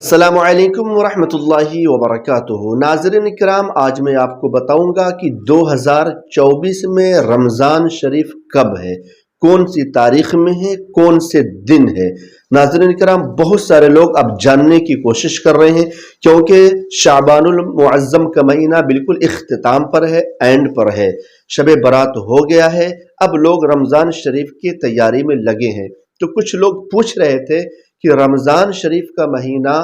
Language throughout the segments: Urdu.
السلام علیکم ورحمۃ اللہ وبرکاتہ۔ ناظرین کرام، آج میں آپ کو بتاؤں گا کہ 2024 میں رمضان شریف کب ہے، کون سی تاریخ میں ہے، کون سے دن ہے۔ ناظرین کرام، بہت سارے لوگ اب جاننے کی کوشش کر رہے ہیں کیونکہ شعبان المعظم کا مہینہ بالکل اختتام پر ہے، اینڈ پر ہے، شب برات ہو گیا ہے، اب لوگ رمضان شریف کی تیاری میں لگے ہیں۔ تو کچھ لوگ پوچھ رہے تھے کہ رمضان شریف کا مہینہ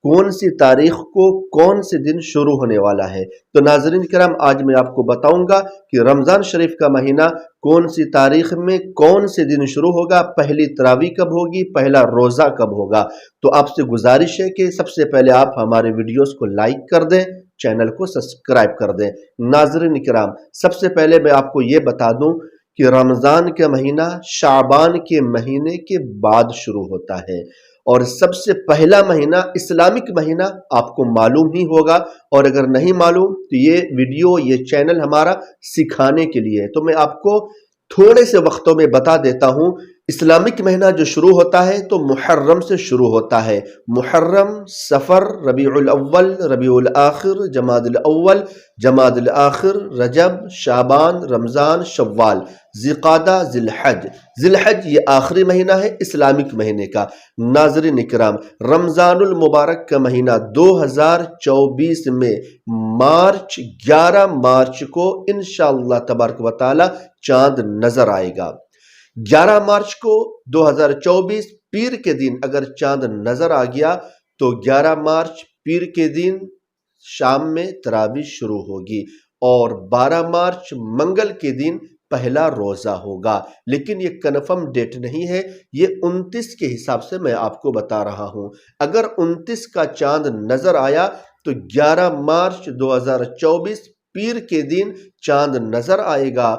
کون سی تاریخ کو، کون سے دن شروع ہونے والا ہے۔ تو ناظرین کرام، آج میں آپ کو بتاؤں گا کہ رمضان شریف کا مہینہ کون سی تاریخ میں، کون سے دن شروع ہوگا، پہلی تراویح کب ہوگی، پہلا روزہ کب ہوگا۔ تو آپ سے گزارش ہے کہ سب سے پہلے آپ ہمارے ویڈیوز کو لائک کر دیں، چینل کو سبسکرائب کر دیں۔ ناظرین کرام، سب سے پہلے میں آپ کو یہ بتا دوں کہ رمضان کا مہینہ شعبان کے مہینے کے بعد شروع ہوتا ہے، اور سب سے پہلا مہینہ اسلامک مہینہ آپ کو معلوم ہی ہوگا، اور اگر نہیں معلوم تو یہ ویڈیو، یہ چینل ہمارا سکھانے کے لیے ہے۔ تو میں آپ کو تھوڑے سے وقتوں میں بتا دیتا ہوں۔ اسلامک مہینہ جو شروع ہوتا ہے تو محرم سے شروع ہوتا ہے۔ محرم، صفر، ربیع الاول، ربیع الاخر، جمادی الاول، جمادی الاخر، رجب، شعبان، رمضان، شوال، ذی الحج۔ ذی الحج یہ آخری مہینہ ہے اسلامک مہینے کا۔ ناظرین اکرام، رمضان المبارک کا مہینہ 2024 میں مارچ، 11 مارچ کو انشاءاللہ تبارک و تعالی چاند نظر آئے گا۔ 11 مارچ کو 2024 پیر کے دن اگر چاند نظر آ گیا تو 11 مارچ پیر کے دن شام میں تراویح شروع ہوگی، اور 12 مارچ منگل کے دن پہلا روزہ ہوگا۔ لیکن یہ کنفرم ڈیٹ نہیں ہے، یہ 29 کے حساب سے میں آپ کو بتا رہا ہوں۔ اگر 29 کا چاند نظر آیا تو 11 مارچ 2024 پیر کے دن چاند نظر آئے گا،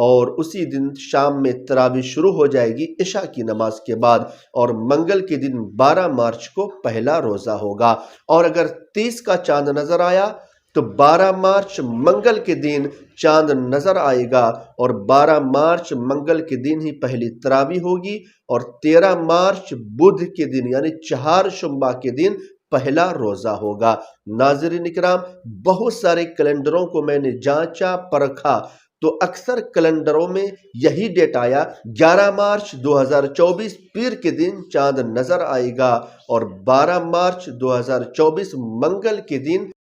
اور اسی دن شام میں تراویح شروع ہو جائے گی عشاء کی نماز کے بعد، اور منگل کے دن 12 مارچ کو پہلا روزہ ہوگا۔ اور اگر 30 کا چاند نظر آیا تو 12 مارچ منگل کے دن چاند نظر آئے گا، اور 12 مارچ منگل کے دن ہی پہلی تراویح ہوگی، اور 13 مارچ بدھ کے دن یعنی چہارشنبہ کے دن پہلا روزہ ہوگا۔ ناظرین اکرام، بہت سارے کیلنڈروں کو میں نے جانچا پرکھا تو اکثر کیلنڈروں میں یہی ڈیٹ آیا، 11 مارچ 2024 پیر کے دن چاند نظر آئے گا، اور 12 مارچ 2024 منگل کے دن۔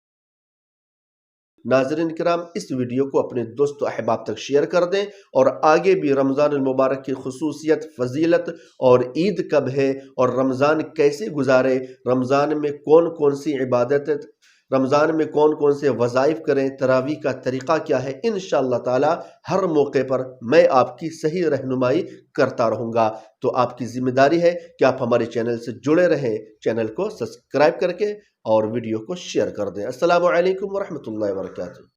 ناظرین کرام، اس ویڈیو کو اپنے دوست و احباب تک شیئر کر دیں، اور آگے بھی رمضان المبارک کی خصوصیت، فضیلت اور عید کب ہے، اور رمضان کیسے گزارے، رمضان میں کون کون سی عبادت، رمضان میں کون کون سے وظائف کریں، تراویح کا طریقہ کیا ہے، انشاءاللہ تعالی ہر موقع پر میں آپ کی صحیح رہنمائی کرتا رہوں گا۔ تو آپ کی ذمہ داری ہے کہ آپ ہمارے چینل سے جڑے رہیں، چینل کو سبسکرائب کر کے اور ویڈیو کو شیئر کر دیں۔ السلام علیکم ورحمۃ اللہ وبرکاتہ۔